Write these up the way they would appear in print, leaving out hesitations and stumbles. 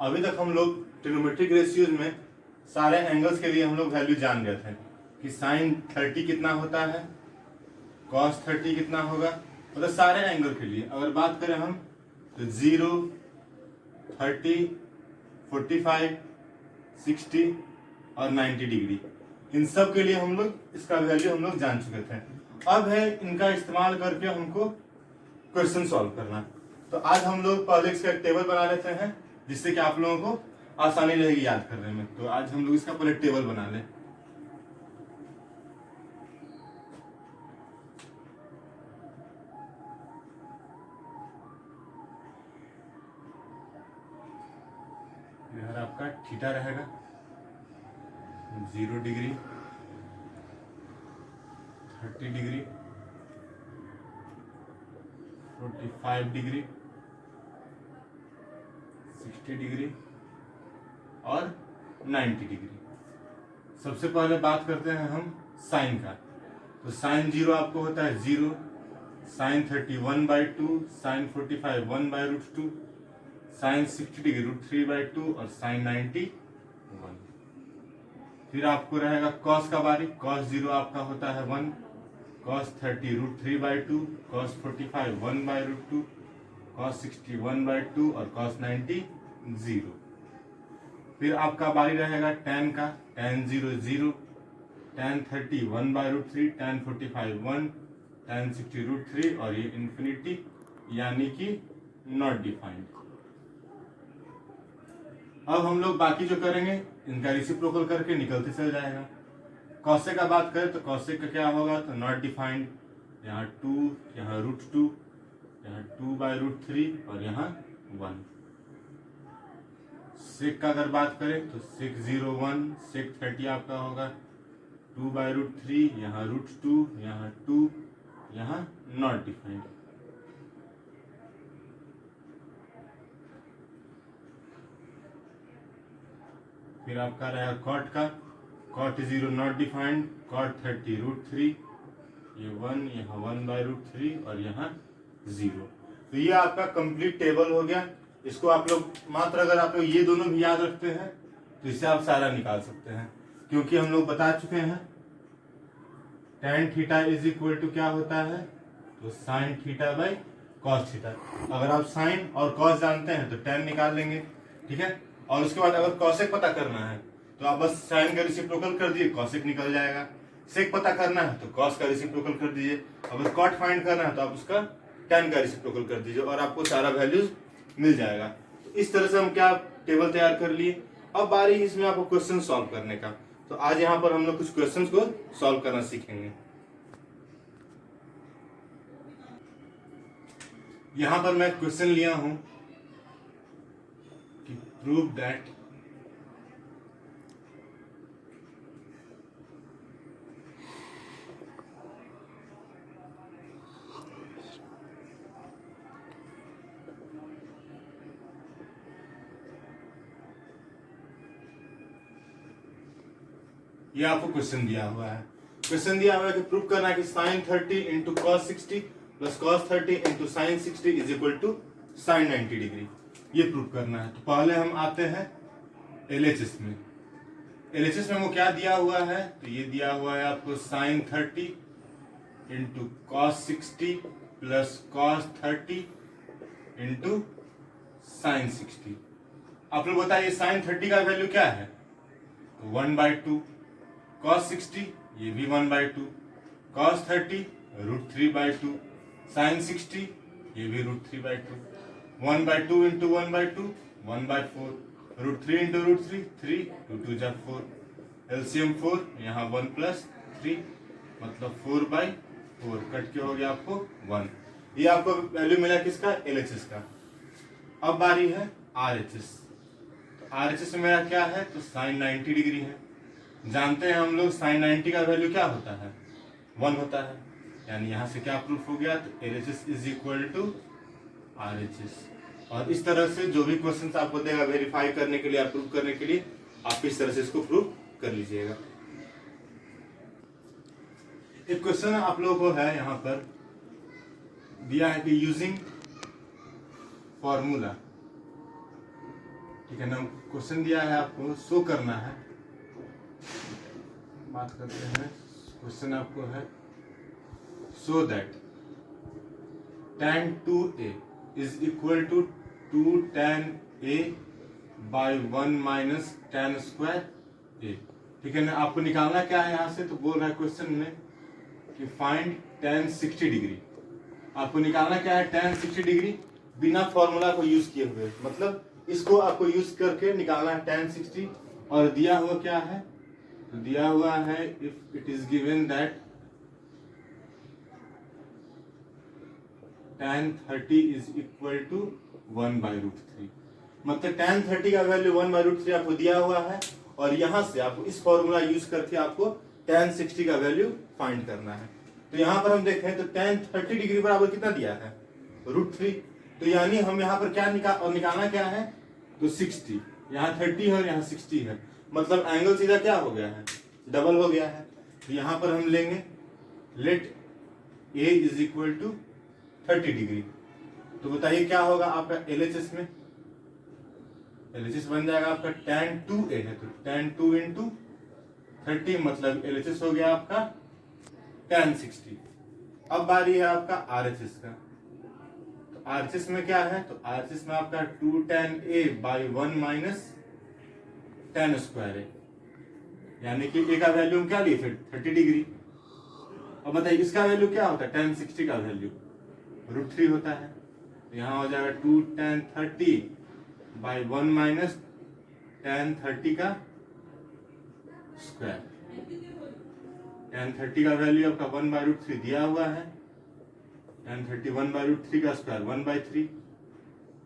अभी तक हम लोग ट्रिग्नोमेट्रिक रेशियोज में सारे एंगल्स के लिए हम लोग वैल्यू जान गए थे कि साइन 30 कितना होता है, कॉस 30 कितना होगा, मतलब सारे एंगल के लिए। अगर बात करें हम तो 0, 30, 45, 60 और 90 डिग्री, इन सब के लिए हम लोग इसका वैल्यू हम लोग जान चुके थे। अब है इनका इस्तेमाल करके हमको क्वेश्चन सॉल्व करना। तो आज हम लोग पहले इसका एक टेबल बना लेते हैं जिससे कि आप लोगों को आसानी रहेगी याद करने में। तो आज हम लोग इसका पहले टेबल बना लें। इधर आपका थीटा रहेगा 0 डिग्री, 30 डिग्री, 45 डिग्री, 60 डिग्री और 90 डिग्री। सबसे पहले बात करते हैं हम साइन का। तो साइन 0 आपको होता है 0, साइन 30 1/2, साइन 45 1/√2, साइन 60 डिग्री √3/2 और साइन 90 1। फिर आपको रहेगा कॉस का बारी। कॉस 0 आपका होता है 1, कॉस 30 √3/2, कॉस 45 1/√2, कॉस 60 1/2 और कॉस 90 0। फिर आपका बारी रहेगा tan का। tan 0 0, tan 30 1/√3, tan 45 1, tan 60 √3 और ये इंफिनिटी यानी कि नॉट डिफाइंड। अब हम लोग बाकी जो करेंगे इनका रेसिप्रोकल करके निकलते चल जाएगा। कॉसेक का बात करें तो कॉसेक का क्या होगा, तो नॉट डिफाइंड, यहाँ 2, यहाँ √2, यहाँ 2/√3 और यहाँ 1। सेक का अगर बात करें तो सेक 0 1, सेक 30 आपका होगा 2/√3, यहाँ √2, यहाँ 2, यहाँ नॉट डिफाइंड। फिर आपका रहेगा कॉट का। कॉट 0 नॉट डिफाइंड, कॉट 30 √3, ये 1, यहाँ 1/√3 और यहाँ 0। तो ये आपका कंप्लीट टेबल हो गया। इसको आप लोग मात्र अगर आप लोग ये दोनों भी याद रखते हैं तो इससे आप सारा निकाल सकते हैं, क्योंकि हम लोग बता चुके हैं tan theta is equal to क्या होता है, तो sine theta by cos theta. अगर आप साइन और कॉस जानते हैं तो tan निकाल लेंगे, ठीक है। और उसके बाद अगर कॉसेक पता करना है तो आप बस साइन का रेसिप्रोकल कर दिए, कॉसेक निकल जाएगा। सेक पता करना है तो कॉस का रेसिप्रोकल कर दीजिए। अगर कॉट फाइंड करना है तो आप उसका tan का रेसिप्रोकल कर दीजिए और आपको सारा वैल्यूज मिल जाएगा। तो इस तरह से हम क्या टेबल तैयार कर लिए। अब बारी इसमें आपको क्वेश्चन सॉल्व करने का। तो आज यहाँ पर हम लोग कुछ क्वेश्चंस को सॉल्व करना सीखेंगे। यहाँ पर मैं क्वेश्चन लिया हूं कि प्रूव दैट ये आपको क्वेश्चन दिया हुआ है। क्वेश्चन दिया हुआ है कि प्रूव करना है कि sine 30 into cos 60 plus cos 30 into sine 60 is equal to sine 90 degree. ये प्रूव करना है। तो पहले हम आते हैं LHS में। LHS में वो क्या दिया हुआ है, तो ये दिया हुआ है आपको sine 30 into cos 60 plus cos 30 into sine 60। आप लोग बताइए साइन 30 का वैल्यू क्या है, तो 1/2, कॉस 60 ये भी 1/2, कॉस 30 √3/2, साइन 60 ये भी √3/2, 1/2 इंटू 1/2 1/4, √3 इंटू √3 3, 2 2 जा 4, एलसीएम 4, यहाँ 1 + 3 मतलब 4/4 कट के हो गया आपको 1। ये आपको वैल्यू मिला किसका, LHS का। अब बारी है RHS। RHS में मेरा क्या है, तो साइन 90 डिग्री है। जानते हैं हम लोग साइन 90 का वैल्यू क्या होता है, 1 होता है। यानी यहां से क्या प्रूफ हो गया, तो LHS is equal to RHS। और इस तरह से जो भी क्वेश्चन आपको देगा वेरीफाई करने के लिए या प्रूफ करने के लिए, आप इस तरह से इसको प्रूफ कर लीजिएगा। एक क्वेश्चन आप लोगों को है यहां पर दिया है कि यूजिंग फॉर्मूला ठीक है ना। क्वेश्चन दिया है आपको, शो करना है, बात करते हैं। क्वेश्चन आपको है show that tan 2a is equal to 2 tan a by 1 minus tan square a। ठीक है ना। आपको निकालना क्या है यहाँ से, तो बोल रहा है क्वेश्चन में कि फाइंड tan 60 डिग्री। आपको निकालना क्या है, tan 60 डिग्री बिना फॉर्मूला को यूज किए हुए, मतलब इसको आपको यूज करके निकालना है tan 60। और दिया हुआ क्या है, तो दिया हुआ है if it is given that tan 30 is equal to 1/√3। मतलब tan 30 का वैल्यू 1/√3 आपको दिया हुआ है, और यहां से आपको इस फॉर्मूला यूज करके आपको tan 60 का वैल्यू फाइंड करना है। तो यहां पर हम देखें तो tan 30 डिग्री बराबर कितना दिया है, √3। तो यानी हम यहाँ पर क्या निकालना क्या है, तो 60। यहाँ 30 है और यहाँ 60 है, मतलब एंगल सीधा क्या हो गया है, डबल हो गया है। तो यहाँ पर हम लेंगे let a is equal to 30 degree. तो बताइए क्या होगा आपका LHS में, LHS बन जाएगा आपका tan 2a है, तो tan 2 इंटू 30 मतलब LHS हो गया आपका tan 60। अब बारी है आपका RHS का। तो RHS में क्या है, तो RHS में आपका 2 tan a by 1 minus tan square है, यानी कि a का वैल्यू हम क्या लिए फिर 30 डिग्री। अब बताइए इसका वैल्यू क्या होता है, tan 60 का वैल्यू √3 होता है। तो यहाँ हो जाएगा 2 tan 30 बाई 1 माइनस tan 30 का स्क्वायर। tan 30 का वैल्यू आपका 1/√3 दिया हुआ है, tan 30 1/√3 का स्क्वायर 1/3,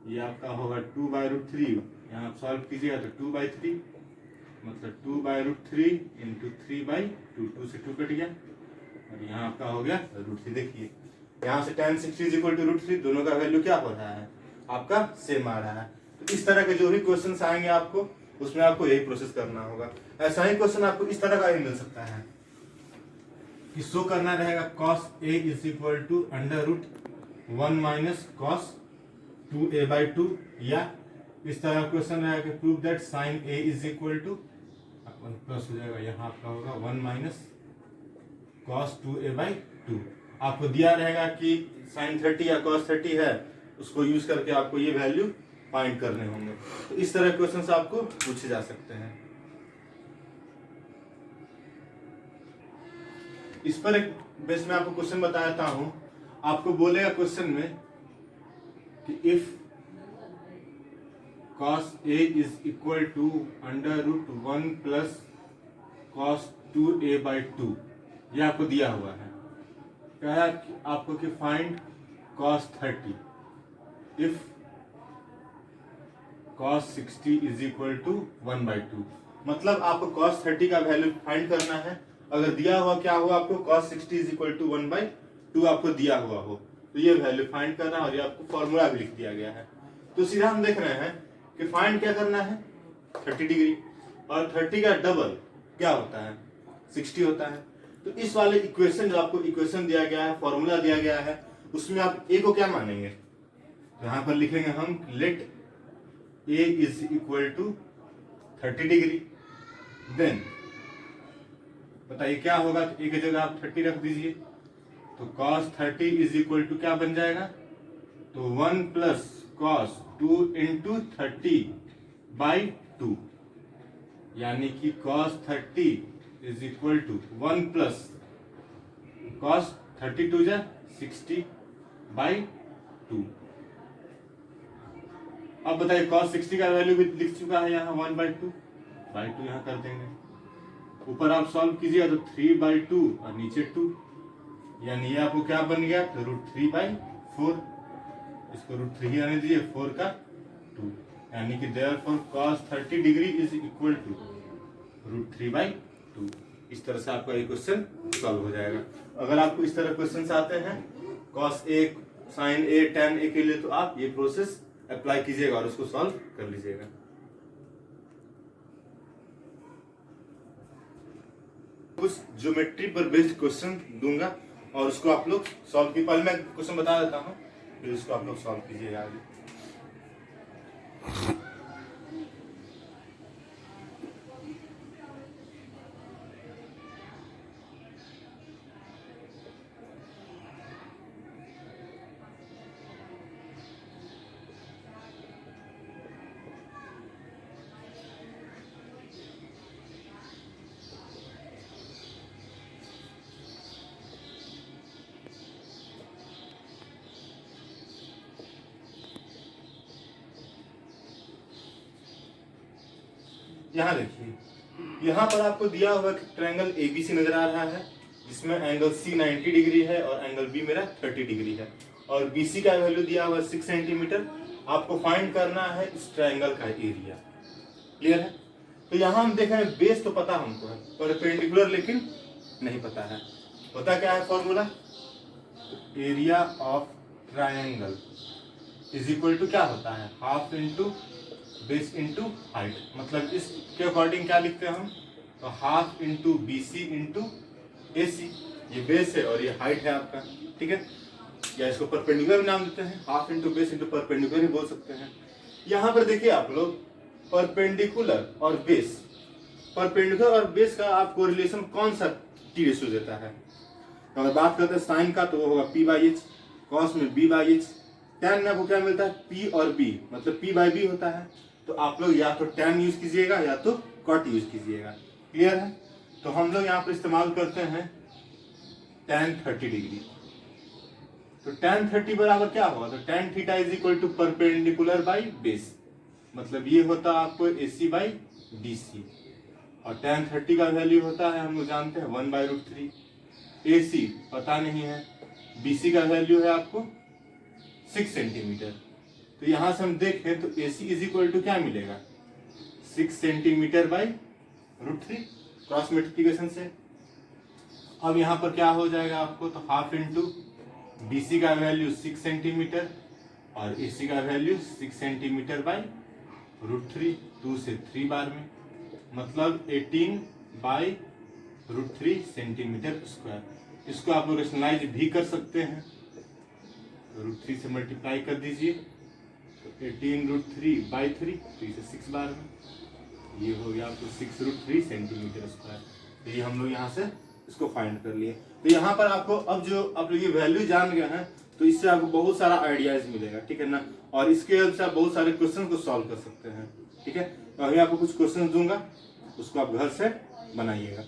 ये आपका होगा 2/√3। यहाँ आप सॉल्व कीजिएगा तो 2/3, मतलब 2/√3 इंटू 3/2, 2 से 2 कट गया, और यहाँ आपका हो गया √3। देखिए यहाँ से tan 60 इज इक्वल टू √3, दोनों का वैल्यू क्या हो रहा है, आपका सेम आ रहा है। तो इस तरह के जो भी क्वेश्चंस आएंगे आपको, उसमें आपको यही प्रोसेस करना होगा। ऐसा ही क्वेश्चन आपको इस तरह का ही मिल सकता है कि शो करना रहेगा cos a is equal to √1 minus cos 2a/2, या इस तरह क्वेश्चन रहेगा कि prove that sin a is equal to plus हो जाएगा, यहाँ आपका होगा 1 माइनस cos 2a/2। आपको दिया रहेगा कि sin 30 या cos 30 है, उसको यूज करके आपको ये वैल्यू फाइंड करने होंगे। तो इस तरह क्वेश्चंस आपको पूछे जा सकते हैं। इस पर एक बेस में आपको क्वेश्चन बताता हूं। आपको बोलेगा क्वेश्चन में कि if cos a is equal to √1 plus cos 2a/2, ये आपको दिया हुआ है। क्या है आपको कि find cos 30 if cos 60 is equal to 1/2। मतलब आपको cos 30 का वैल्यू फाइंड करना है। अगर दिया हुआ क्या हुआ आपको, cos 60 इज इक्वल टू 1/2 आपको दिया हुआ हो, तो ये वैल्यू फाइंड करना है, और ये आपको फॉर्मूला भी लिख दिया गया है। तो सीधा हम देख रहे हैं कि फाइंड क्या करना है, 30 डिग्री, और 30 का डबल क्या होता है, 60 होता है। तो इस वाले इक्वेशन, जो आपको इक्वेशन दिया गया है, फॉर्मूला दिया गया है, उसमें आप a को क्या मानेंगे, तो यहाँ पर लिखेंगे हम let a is equal to 30 degree. Then बताइए क्या होगा, तो a की जगह आप 30 रख दीजिए, तो cos 30 इज इक्वल टू क्या बन जाएगा, तो 1 प्लस cos 2 इंटू 30/2, यानी कि cos 30 is equal to 1 plus cos 32 जा 60/2। अब बताइए cos 60 का वैल्यू भी लिख चुका है यहाँ 1/2 यहाँ कर देंगे। ऊपर आप सॉल्व कीजिएगा तो 3/2 और नीचे 2, यानी ये आपको क्या बन गया, तो √3/4। इसको √3 आने दीजिए, 4 का 2, यानी कि therefore cos 30 degree is equal to √3/2। इस तरह से आपका ये क्वेश्चन सॉल्व हो जाएगा। अगर आपको इस तरह क्वेश्चन आते हैं cos a, sin a, tan a के लिए, तो आप ये प्रोसेस अप्लाई कीजिएगा और उसको सॉल्व कर लीजिएगा। कुछ ज्योमेट्री पर बेस्ड क्वेश्चन दूंगा और उसको आप लोग सॉल्व की, पहले मैं क्वेश्चन बता देता हूँ, फिर इसको आप लोग सॉल्व कीजिएगा आगे। यहाँ देखिए, यहाँ पर आपको दिया हुआ ट्रायंगल एबीसी नजर आ रहा है, जिसमें एंगल सी 90 डिग्री है और एंगल बी मेरा 30 डिग्री है, और बीसी का वैल्यू दिया हुआ 6 सेंटीमीटर। आपको फाइंड करना है इस ट्रायंगल का एरिया। क्लियर है? तो यहाँ हम देख रहे हैं बेस तो पता हमको है, परपेंडिकुलर लेकिन नहीं पता है। पता क्या है formula? Area of triangle is equal to क्या होता है, half into base into height. मतलब इसके अकॉर्डिंग क्या लिखते हैं हम, तो half into BC into AC. ये बेस है और ये हाइट है आपका, ठीक है, या इसको परपेंडिकुलर नाम देते हैं, half into base into perpendicular ही बोल सकते हैं। यहाँ पर देखिए आप लोग, परपेंडिकुलर और बेस, परपेंडिकुलर और बेस का आपको रिलेशन कौन सा टी रेशियो देता है? तो अगर बात करते हैं साइन का तो वो होगा पी बाई एच, कॉस में बी बाई एच, टैन में आपको क्या मिलता है, पी और बी, मतलब पी बाई बी होता है। तो आप लोग या तो टैन यूज कीजिएगा या तो कॉट यूज कीजिएगा। क्लियर है? तो हम लोग यहाँ पर इस्तेमाल करते हैं टैन 30 डिग्री। तो टैन 30 बराबर क्या होगा, तो tan theta is equal to perpendicular by base, मतलब ये होता है आपको AC बाई DC, और टैन 30 का वैल्यू होता है हम लोग जानते हैं 1/√3। AC पता नहीं है, BC का वैल्यू है आपको 6 सेंटीमीटर। तो यहां से हम देखें तो AC इज इक्वल टू क्या मिलेगा, 6 सेंटीमीटर बाई √3 क्रॉस मल्टीप्लिकेशन से। अब यहाँ पर क्या हो जाएगा आपको, तो हाफ इंटू BC का वैल्यू 6 सेंटीमीटर और AC का वैल्यू 6 सेंटीमीटर बाई √3, 2 से 3 बार में, मतलब 18/√3 सेंटीमीटर स्क्वायर। इसको आप लोग रेशनलाइज भी कर सकते हैं, √3 से मल्टीप्लाई कर दीजिए, तो 18√3/3, 3 से 6 बार में, ये हो गया आपको 6√3 सेंटीमीटर स्क्वायर। तो ये हम लोग यहाँ से इसको फाइंड कर लिए। तो यहाँ पर आपको अब जो आप लोग ये वैल्यू जान गए हैं, तो इससे आपको बहुत सारा आइडियाज मिलेगा, ठीक है ना, और इसके हेल्प से आप बहुत सारे क्वेश्चन को सॉल्व कर सकते हैं, ठीक है। तो अभी आपको कुछ क्वेश्चन दूंगा, उसको आप घर से बनाइएगा।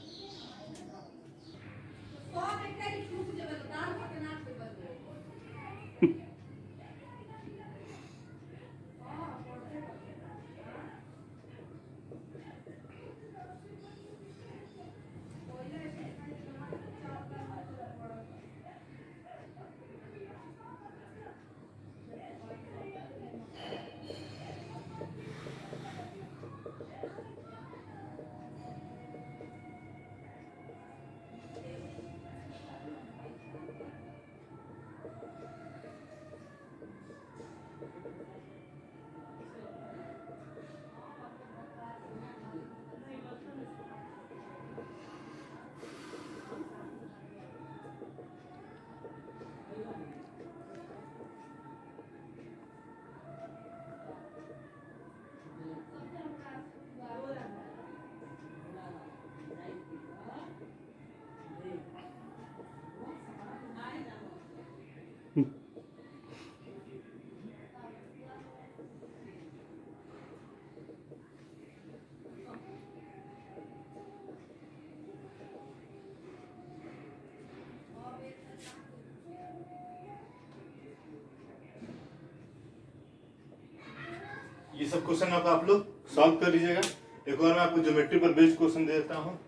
ये सब क्वेश्चन आप लोग सॉल्व कर लीजिएगा। एक और मैं आपको ज्योमेट्री पर बेस्ड क्वेश्चन दे देता हूँ,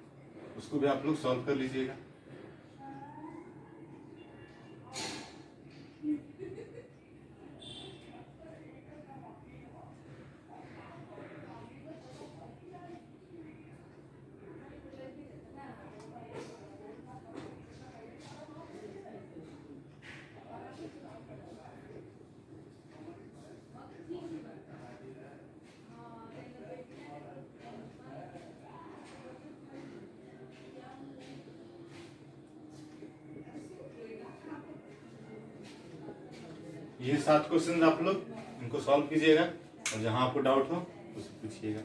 उसको भी आप लोग सॉल्व कर लीजिएगा। ये 7 क्वेश्चन आप लोग इनको सॉल्व कीजिएगा, और जहां आपको डाउट हो उसको पूछिएगा।